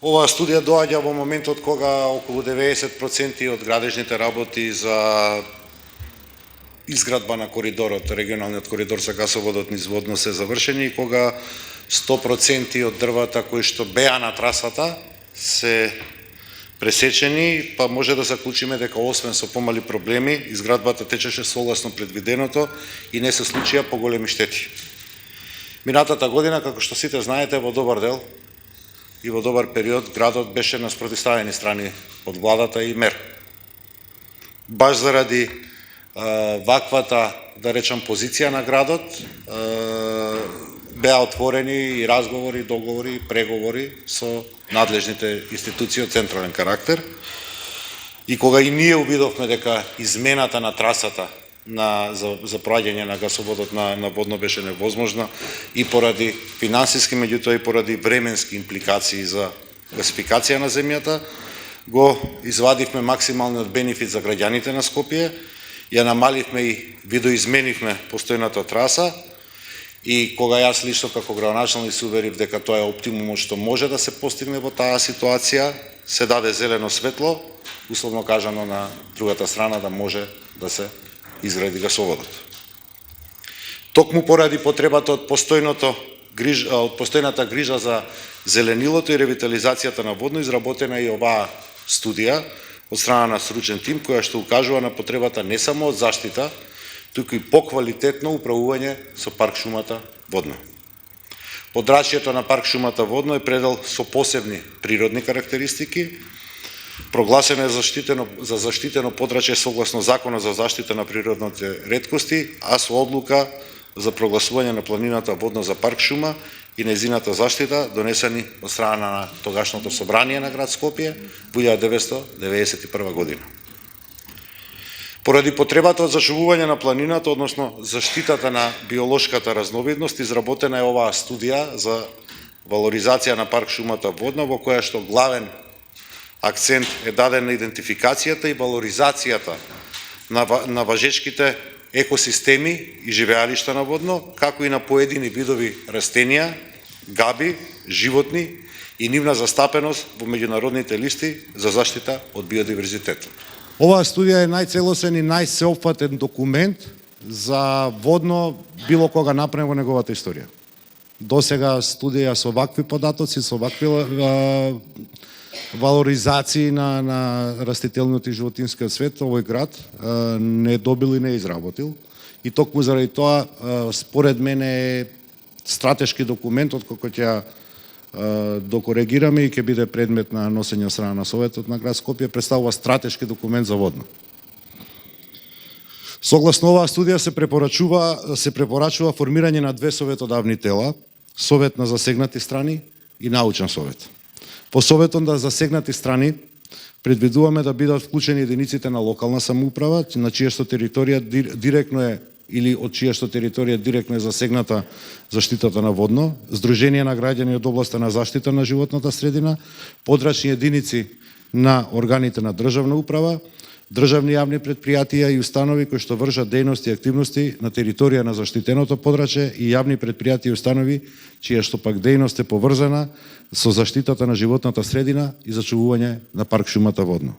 Оваа студија доаѓа во моментот кога околу 90% од градежните работи за изградба на коридорот, регионалниот коридор за гасоводот низ Водно се завршени и кога 100% од дрвата кои што беа на трасата се пресечени, па може да заклучиме дека освен со помали проблеми, изградбата течеше согласно предвиденото и не се случија поголеми штети. Минатата година, како што сите знаете, во добар дел и во добар период градот беше на спротивставени страни од владата и мер. Баш заради ваквата, да речам, позиција на градот, беа отворени и разговори, договори, преговори со надлежните институции од централен карактер. И кога и ние увидовме дека измената на трасата за проаѓање на гасоводот на Водно беше невозможна и поради финансиски, меѓутоа и поради временски импликации за гасификација на земјата, го извадивме максималниот бенефит за граѓаните на Скопје, ја намаливме и видоизменивме постојната траса и кога јас лично како градоначалник се уверив дека тоа е оптимумот што може да се постигне во таа ситуација, се даде зелено светло, условно кажано на другата страна да може да се изгради гасоводот. Токму поради потребата од постојната грижа за зеленилото и ревитализацијата на Водно, изработена и оваа студија од страна на стручен тим, која што укажува на потребата не само од заштита, туку и поквалитетно управување со парк шумата Водно. Подрачјето на парк шумата Водно е предел со посебни природни карактеристики, прогласено е за заштитено подрачје согласно Законот за заштита на природните реткости, а со одлука за прогласување на планината Водно за парк шума и нејзината заштита донесени од страна на тогашното собрание на град Скопје во 1991 година. Поради потребата од зачувување на планината, односно заштитата на биолошката разновидност, изработена е оваа студија за валоризација на парк шумата Водно, во која што главен акцент е даден на идентификацијата и валоризацијата на важечките екосистеми и живеалишта на Водно, како и на поедини видови растенија, габи, животни и нивна застапеност во меѓународните листи за заштита од биодиверзитетот. Оваа студија е најцелосен и најсеопфатен документ за Водно било кога направен во неговата историја. До сега студија со вакви податоци, со вакви валоризации на растителниот и животинскиот свет овој град не добил и не изработил. И токму заради тоа, според мене е стратешки документ откако ќе докоригираме и ќе биде предмет на носење од страна на Советот на град Скопје, представува стратешки документ за Водно. Согласно оваа студија се препорачува формирање на две советодавни тела, Совет на засегнати страни и Научен совет. По Советот на засегнати страни предвидуваме да бидат вклучени единиците на локална самоуправа, на чија што територија директно е или од чија што територија директно е засегната заштитата на Водно, Сдружение на граѓани од областа на заштита на животната средина, подрачни единици на органите на државна управа, државни јавни предпријатија и установи кои што вршат дејности и активности на територија на заштитеното подрачје и јавни предпријатија и установи чија што пак дејност е поврзана со заштитата на животната средина и зачувување на парк шумата Водно.